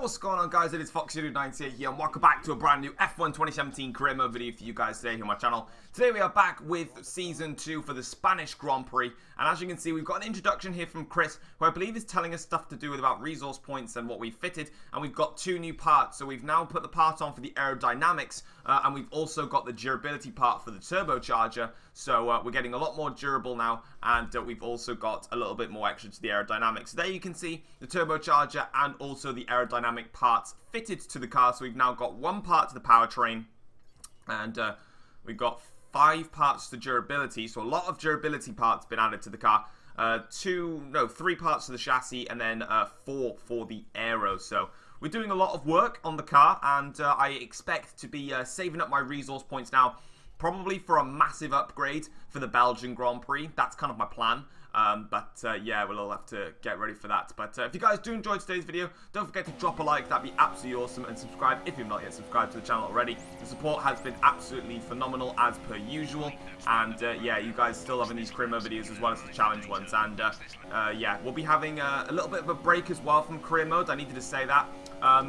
what's going on, guys? It is Foxy98 here, and welcome back to a brand new F1 2017 career mode video for you guys today here on my channel. Today we are back with Season 2 for the Spanish Grand Prix, and as you can see, we've got an introduction here from Chris, who I believe is telling us stuff to do with about resource points and what we've fitted, and we've got two new parts. So we've now put the part on for the aerodynamics, and we've also got the durability part for the turbocharger, so we're getting a lot more durable now, and we've also got a little bit more extra to the aerodynamics. So there you can see the turbocharger and also the aerodynamic parts fitted to the car. So we've now got one part to the powertrain, and we've got 5 parts to durability, so a lot of durability parts been added to the car. 3 parts to the chassis, and then 4 for the aero. So we're doing a lot of work on the car, and I expect to be saving up my resource points now, probably for a massive upgrade for the Belgian Grand Prix. That's kind of my plan. Yeah, we'll all have to get ready for that. But if you guys do enjoy today's video, don't forget to drop a like. That'd be absolutely awesome. And subscribe if you've not yet subscribed to the channel already. The support has been absolutely phenomenal as per usual. And yeah, you guys still loving these career mode videos as well as the challenge ones. And yeah, we'll be having a little bit of a break as well from career mode. I needed to say that.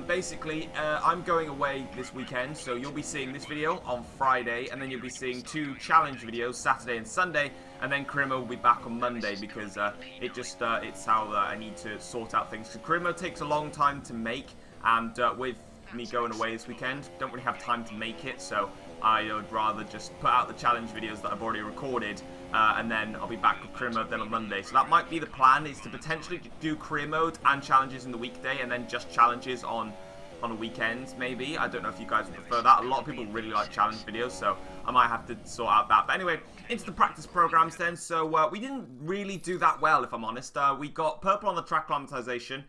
Basically, I'm going away this weekend, so you'll be seeing this video on Friday, and then you'll be seeing 2 challenge videos, Saturday and Sunday, and then career mode will be back on Monday, because it's how I need to sort out things. Because career mode takes a long time to make, and with me going away this weekend, don't really have time to make it, so I would rather just put out the challenge videos that I've already recorded, and then I'll be back with career mode then on Monday. So that might be the plan, is to potentially do career mode and challenges in the weekday, and then just challenges on a weekend, maybe. I don't know if you guys would prefer that. A lot of people really like challenge videos, so I might have to sort out that. But anyway, into the practice programs then. So we didn't really do that well, if I'm honest. We got purple on the track climatization.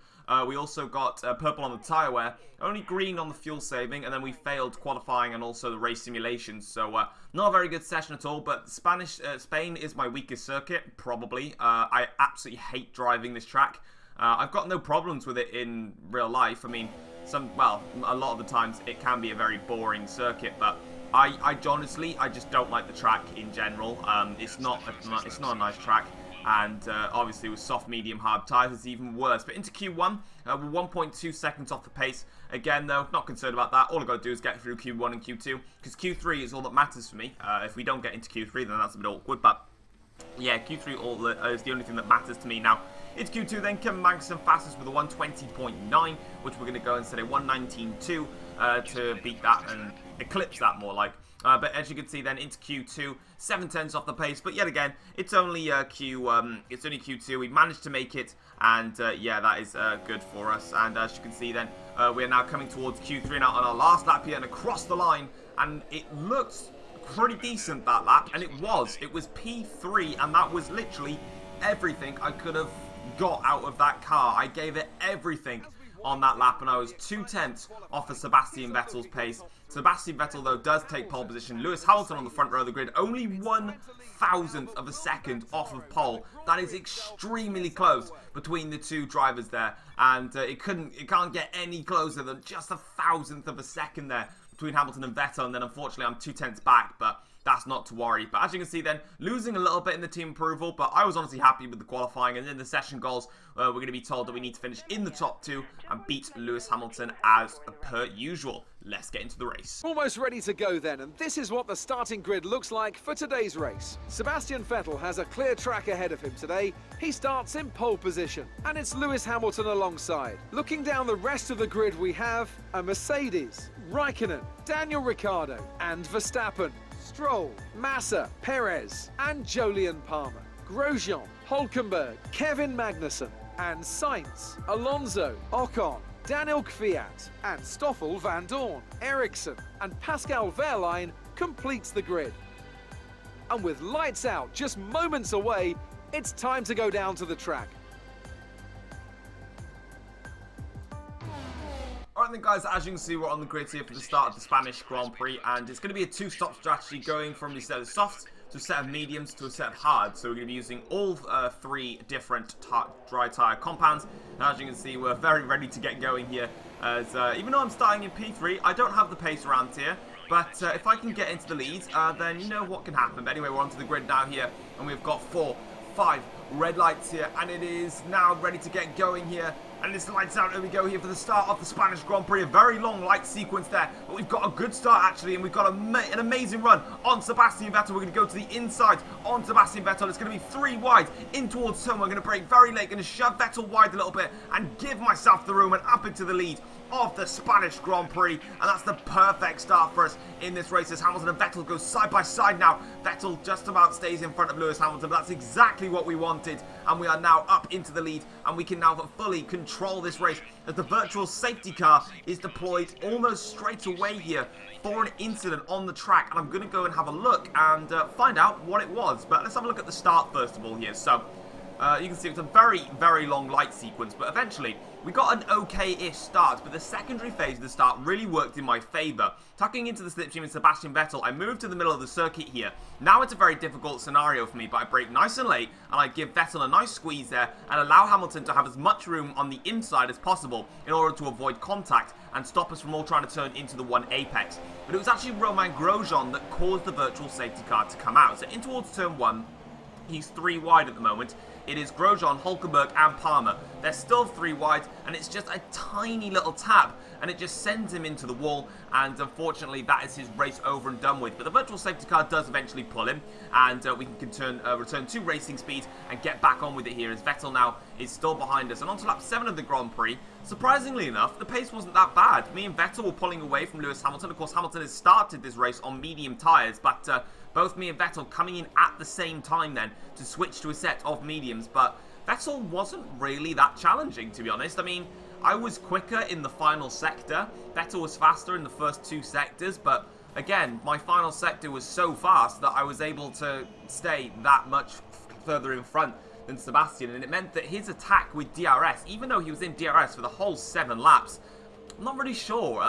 We also got purple on the tyre wear, only green on the fuel saving, and then we failed qualifying and also the race simulations. So not a very good session at all, but Spain is my weakest circuit, probably. I absolutely hate driving this track. I've got no problems with it in real life. I mean, a lot of the times it can be a very boring circuit, but I honestly just don't like the track in general. It's not a nice track. And obviously with soft, medium, hard tyres, it's even worse. But into Q1, we're 1.2 seconds off the pace. Again, though, not concerned about that. All I've got to do is get through Q1 and Q2, because Q3 is all that matters for me. If we don't get into Q3, then that's a bit awkward. But yeah, Q3 is the only thing that matters to me now. It's Q2 then. Kevin Magnussen fastest with a 120.9, which we're going to go instead of 119.2 to beat that and eclipse that more like. But as you can see then, into Q2, 7 tenths off the pace. But yet again, it's only Q2. We managed to make it, and yeah, that is good for us. And as you can see then, we are now coming towards Q3 now on our last lap here and across the line, and it looks pretty decent, that lap, and it was P3, and that was literally everything I could have got out of that car. I gave it everything on that lap, and I was 2 tenths off of Sebastian Vettel's pace. Sebastian Vettel, though, does take pole position. Lewis Hamilton on the front row of the grid, only 1/1000th of a second off of pole. That is extremely close between the two drivers there, and it can't get any closer than just 1/1000th of a second there between Hamilton and Vettel, and then unfortunately I'm 2 tenths back, but that's not to worry. But as you can see then, losing a little bit in the team approval, but I was honestly happy with the qualifying. And in the session goals, we're going to be told that we need to finish in the top 2 and beat Lewis Hamilton as per usual. Let's get into the race. Almost ready to go then, and this is what the starting grid looks like for today's race. Sebastian Vettel has a clear track ahead of him today. He starts in pole position, and it's Lewis Hamilton alongside. Looking down the rest of the grid, we have a Mercedes, Raikkonen, Daniel Ricciardo, and Verstappen. Stroll, Massa, Perez, and Jolyon Palmer, Grosjean, Hülkenberg, Kevin Magnussen, and Sainz, Alonso, Ocon, Daniel Kvyat, and Stoffel van Dorn. Ericsson and Pascal Wehrlein completes the grid. And with lights out just moments away, it's time to go down to the track. Alright then, guys, as you can see, we're on the grid here for the start of the Spanish Grand Prix, and it's going to be a 2-stop strategy, going from a set of softs to a set of mediums to a set of hards. So we're going to be using all 3 different dry tyre compounds. And as you can see, we're very ready to get going here, as even though I'm starting in P3, I don't have the pace around here. But if I can get into the lead, then you know what can happen. But anyway, we're onto the grid now here, and we've got 4, 5 red lights here, and it is now ready to get going here. And it's lights out. There we go here for the start of the Spanish Grand Prix. A very long light sequence there. But we've got a good start, actually. And we've got an amazing run on Sebastian Vettel. We're going to go to the inside on Sebastian Vettel. It's going to be 3 wide in towards turn. We're going to brake very late. Going to shove Vettel wide a little bit and give myself the room and up into the lead of the Spanish Grand Prix. And that's the perfect start for us in this race as Hamilton and Vettel go side by side now. Vettel just about stays in front of Lewis Hamilton, but that's exactly what we wanted. And we are now up into the lead, and we can now fully control this race as the virtual safety car is deployed almost straight away here for an incident on the track. And I'm going to go and have a look and find out what it was. But let's have a look at the start first of all here. So you can see it's a very, very long light sequence, but eventually we got an okay-ish start, but the secondary phase of the start really worked in my favour. Tucking into the slipstream in Sebastian Vettel, I moved to the middle of the circuit here. Now it's a very difficult scenario for me, but I brake nice and late, and I give Vettel a nice squeeze there, and allow Hamilton to have as much room on the inside as possible in order to avoid contact and stop us from all trying to turn into the one apex. But it was actually Romain Grosjean that caused the virtual safety car to come out. So in towards turn 1, he's 3 wide at the moment. It is Grosjean, Hulkenberg and Palmer. They're still 3 wide, and it's just a tiny little tap, and it just sends him into the wall, and unfortunately that is his race over and done with. But the virtual safety car does eventually pull him, and we can return to racing speed and get back on with it here as Vettel now is still behind us. And on to lap 7 of the Grand Prix, surprisingly enough, the pace wasn't that bad. Me and Vettel were pulling away from Lewis Hamilton. Of course, Hamilton has started this race on medium tyres, but both me and Vettel coming in at the same time then to switch to a set of mediums. But Vettel wasn't really that challenging, to be honest. I mean, I was quicker in the final sector. Vettel was faster in the first 2 sectors, but again, my final sector was so fast that I was able to stay that much further in front than Sebastian, and it meant that his attack with DRS, even though he was in DRS for the whole 7 laps, I'm not really sure.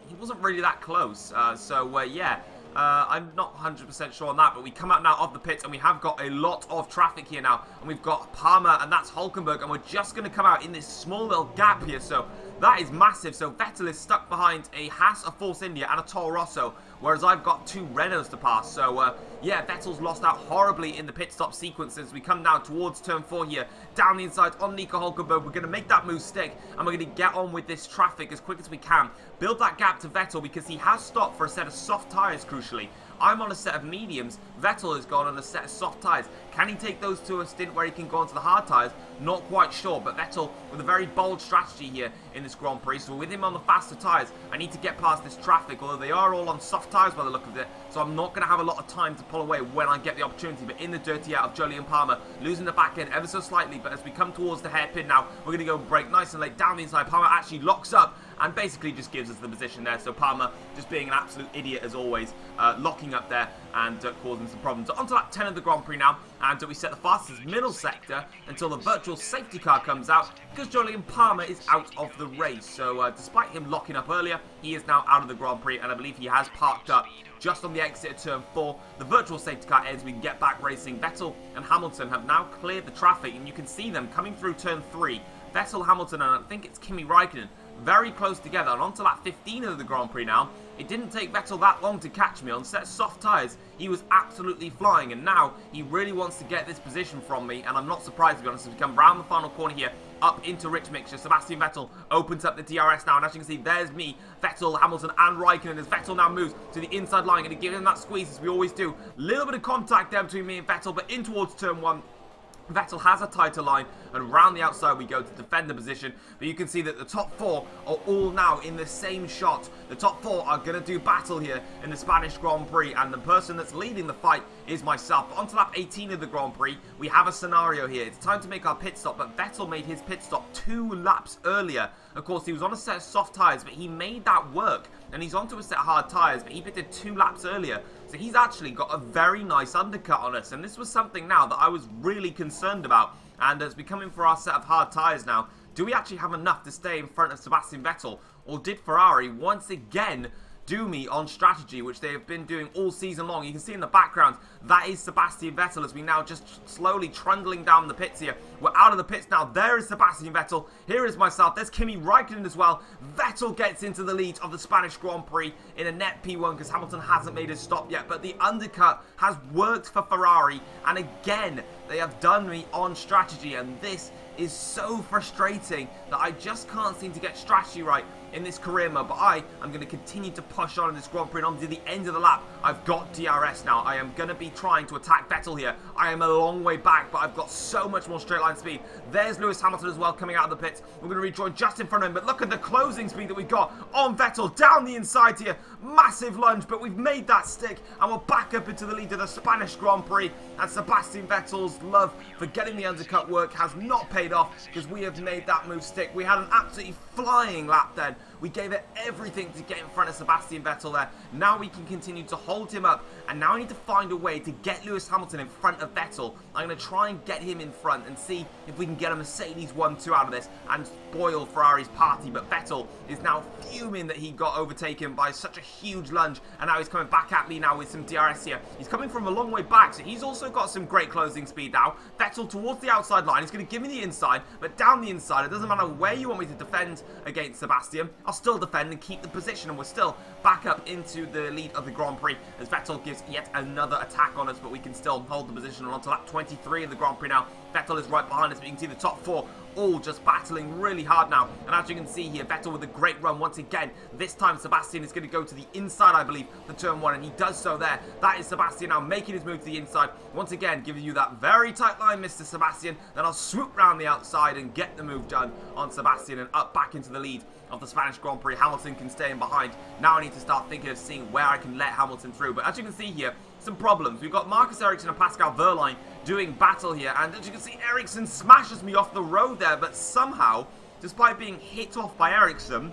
He wasn't really that close, yeah. I'm not 100% sure on that, but we come out now of the pits and we have got a lot of traffic here now, and we've got Palmer and that's Hulkenberg, and we're just going to come out in this small little gap here, so that is massive. So Vettel is stuck behind a Haas, a Force India and a Toro Rosso, whereas I've got 2 Renaults to pass. So yeah, Vettel's lost out horribly in the pit stop sequence as we come now towards turn 4 here, down the inside on Nico Hulkenberg. We're going to make that move stick, and we're going to get on with this traffic as quick as we can, build that gap to Vettel because he has stopped for a set of soft tyres crucially. I'm on a set of mediums, Vettel has gone on a set of soft tyres. Can he take those to a stint where he can go onto the hard tyres? Not quite sure, but Vettel with a very bold strategy here in this Grand Prix. So with him on the faster tyres, I need to get past this traffic, although they are all on soft tyres by the look of it. So I'm not going to have a lot of time to pull away when I get the opportunity. But in the dirty out of Jolyon Palmer, losing the back end ever so slightly. But as we come towards the hairpin now, we're going to go brake nice and late down the inside. Palmer actually locks up and basically just gives us the position there. So Palmer just being an absolute idiot as always, locking up there and causing some problems. So onto lap 10 of the Grand Prix now, and we set the fastest middle sector until the virtual safety car comes out because Jolyon Palmer is out of the race. So despite him locking up earlier, he is now out of the Grand Prix, and I believe he has parked up just on the exit of turn 4. The virtual safety car ends, we can get back racing. Vettel and Hamilton have now cleared the traffic, and you can see them coming through turn 3. Vettel, Hamilton, and I think it's Kimi Raikkonen very close together. And on to lap 15 of the Grand Prix now. It didn't take Vettel that long to catch me. On set soft tyres, he was absolutely flying, and now he really wants to get this position from me, and I'm not surprised, to be honest, as we come round the final corner here, up into rich mixture. Sebastian Vettel opens up the DRS now, and as you can see, there's me, Vettel, Hamilton and Raikkonen as Vettel now moves to the inside line, and to give him that squeeze as we always do. Little bit of contact there between me and Vettel, but in towards turn 1. Vettel has a tighter line, and round the outside we go to defend the position. But you can see that the top 4 are all now in the same shot. The top 4 are going to do battle here in the Spanish Grand Prix, and the person that's leading the fight is myself. But on to lap 18 of the Grand Prix, we have a scenario here. It's time to make our pit stop, but Vettel made his pit stop 2 laps earlier. Of course, he was on a set of soft tyres, but he made that work, and he's onto a set of hard tyres, but he pitted 2 laps earlier. So he's actually got a very nice undercut on us, and this was something now that I was really concerned about. And as we come in for our set of hard tyres now, do we actually have enough to stay in front of Sebastian Vettel, or did Ferrari once again do me on strategy, which they have been doing all season long? You can see in the background, that is Sebastian Vettel as we now just slowly trundling down the pits here. We're out of the pits now. There is Sebastian Vettel. Here is myself. There's Kimi Raikkonen as well. Vettel gets into the lead of the Spanish Grand Prix in a net P1 because Hamilton hasn't made his stop yet. But the undercut has worked for Ferrari. And again, They have done me on strategy, and this is so frustrating that I just can't seem to get strategy right in this career mode. But I am going to continue to push on in this Grand Prix, and on to the end of the lap. I've got DRS now. I am going to be trying to attack Vettel here. I am a long way back, but I've got so much more straight line speed. There's Lewis Hamilton as well coming out of the pits. We're going to rejoin just in front of him, but look at the closing speed that we've got on Vettel down the inside here. Massive lunge, but we've made that stick, and we're back up into the lead of the Spanish Grand Prix. And Sebastian Vettel's love for getting the undercut work has not paid off, because we have made that move stick. We had an absolutely flying lap then. We gave it everything to get in front of Sebastian Vettel there. Now we can continue to hold him up, and now I need to find a way to get Lewis Hamilton in front of Vettel. I'm going to try and get him in front and see if we can get a Mercedes 1-2 out of this and spoil Ferrari's party. But Vettel is now fuming that he got overtaken by such a huge lunge, and now he's coming back at me now with some DRS here. He's coming from a long way back, so he's also got some great closing speed now. Vettel towards the outside line. He's going to give me the inside, but down the inside, it doesn't matter where you want me to defend against Sebastian. I'll still defend and keep the position, and we're still back up into the lead of the Grand Prix as Vettel gives yet another attack on us, but we can still hold the position. And on to lap 23 of the Grand Prix now. Vettel is right behind us, but you can see the top four all just battling really hard now. And as you can see here, Vettel with a great run once again. This time Sebastian is going to go to the inside, I believe, the turn one, and he does so there. That is Sebastian now making his move to the inside. Once again, giving you that very tight line, Mr. Sebastian. Then I'll swoop round the outside and get the move done on Sebastian and up back into the lead of the Spanish Grand Prix. Hamilton can stay in behind. Now I need to start thinking of seeing where I can let Hamilton through. But as you can see here, some problems. We've got Marcus Ericsson and Pascal Wehrlein doing battle here. And as you can see, Ericsson smashes me off the road there. But somehow, despite being hit off by Ericsson,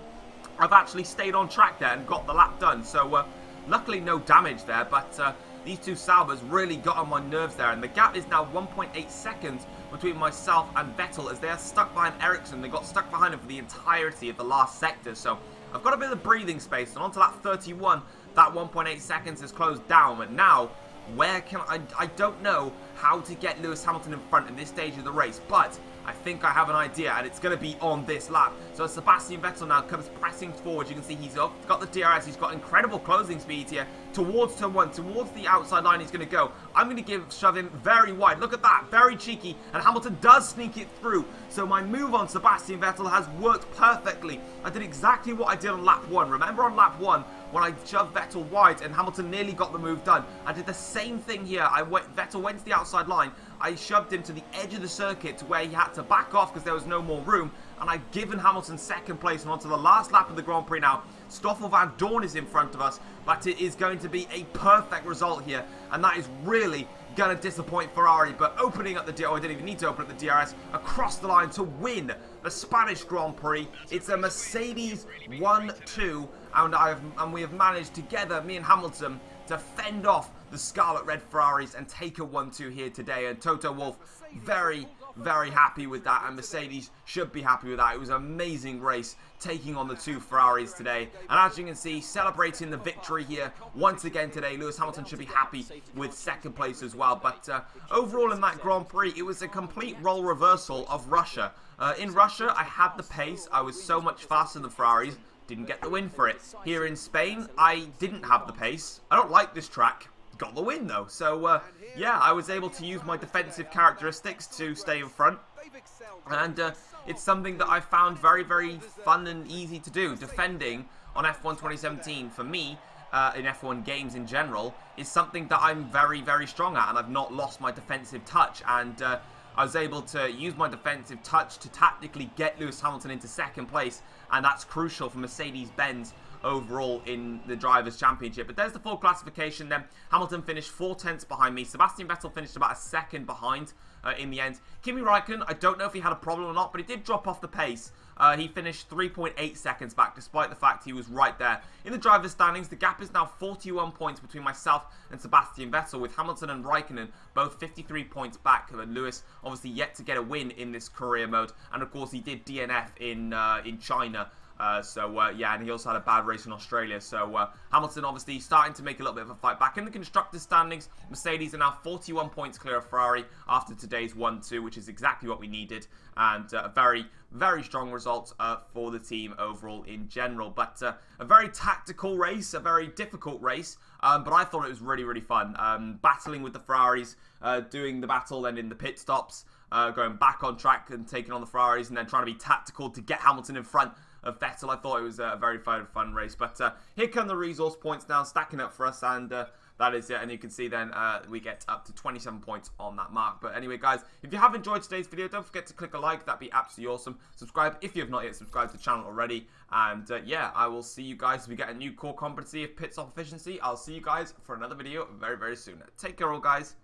I've actually stayed on track there and got the lap done. So luckily no damage there. But these two Saubers really got on my nerves there. And the gap is now 1.8 seconds between myself and Vettel as they are stuck behind Ericsson. They got stuck behind him for the entirety of the last sector. So I've got a bit of breathing space. And on to lap 31, that 1.8 seconds is closed down. But now, where can I don't know how to get Lewis Hamilton in front in this stage of the race. But I think I have an idea, and it's going to be on this lap. So Sebastian Vettel now comes pressing forward. You can see he's got the DRS. He's got incredible closing speed here towards turn one, towards the outside line. He's going to go. I'm going to shove him very wide. Look at that, very cheeky, and Hamilton does sneak it through. So my move on Sebastian Vettel has worked perfectly. I did exactly what I did on lap one. Remember on lap one when I shoved Vettel wide and Hamilton nearly got the move done? I did the same thing here. Vettel went to the outside line. I shoved him to the edge of the circuit to where he had to back off because there was no more room. And I've given Hamilton second place, and on to the last lap of the Grand Prix now. Stoffel Van Dorn is in front of us, but it is going to be a perfect result here. And that is really going to disappoint Ferrari. But opening up the DRS, I didn't even need to open up the DRS, across the line to win the Spanish Grand Prix. It's a Mercedes 1-2, and we have managed together, me and Hamilton, to fend off the Scarlet Red Ferraris and take a 1-2 here today. And Toto Wolff very, very happy with that, and Mercedes should be happy with that. It was an amazing race taking on the two Ferraris today. And as you can see, celebrating the victory here once again today. Lewis Hamilton should be happy with second place as well. But overall in that Grand Prix, it was a complete role reversal of Russia. In Russia, I had the pace. I was so much faster than Ferraris. Didn't get the win for it. Here in Spain, I didn't have the pace. I don't like this track. Got the win though. So yeah, I was able to use my defensive characteristics to stay in front. And it's something that I found very, very fun and easy to do. Defending on F1 2017 for me, in F1 games in general, is something that I'm very, very strong at. And I've not lost my defensive touch. And I was able to use my defensive touch to tactically get Lewis Hamilton into second place. And that's crucial for Mercedes-Benz overall in the Drivers' Championship. But there's the full classification then. Hamilton finished 4/10 behind me. Sebastian Vettel finished about a second behind in the end. Kimi Räikkönen, I don't know if he had a problem or not, but he did drop off the pace. He finished 3.8 seconds back, despite the fact he was right there. In the driver's standings, the gap is now 41 points between myself and Sebastian Vettel, with Hamilton and Räikkönen both 53 points back. And Lewis obviously yet to get a win in this career mode. And of course, he did DNF in China Yeah, and he also had a bad race in Australia. So Hamilton obviously starting to make a little bit of a fight back. In the constructors standings, Mercedes are now 41 points clear of Ferrari after today's 1-2, which is exactly what we needed. And a very, very strong result for the team overall in general. But a very tactical race, a very difficult race. But I thought it was really, really fun. Battling with the Ferraris, doing the battle then in the pit stops, going back on track and taking on the Ferraris, and then trying to be tactical to get Hamilton in front of Vettel. I thought it was a very fun race. But here come the resource points now, stacking up for us, and that is it. And you can see then we get up to 27 points on that mark. But anyway, guys, if you have enjoyed today's video, don't forget to click a like. That'd be absolutely awesome. Subscribe if you have not yet subscribed to the channel already. And yeah, I will see you guys if we get a new core competency of pit stop efficiency. I'll see you guys for another video very, very soon. Take care all, guys.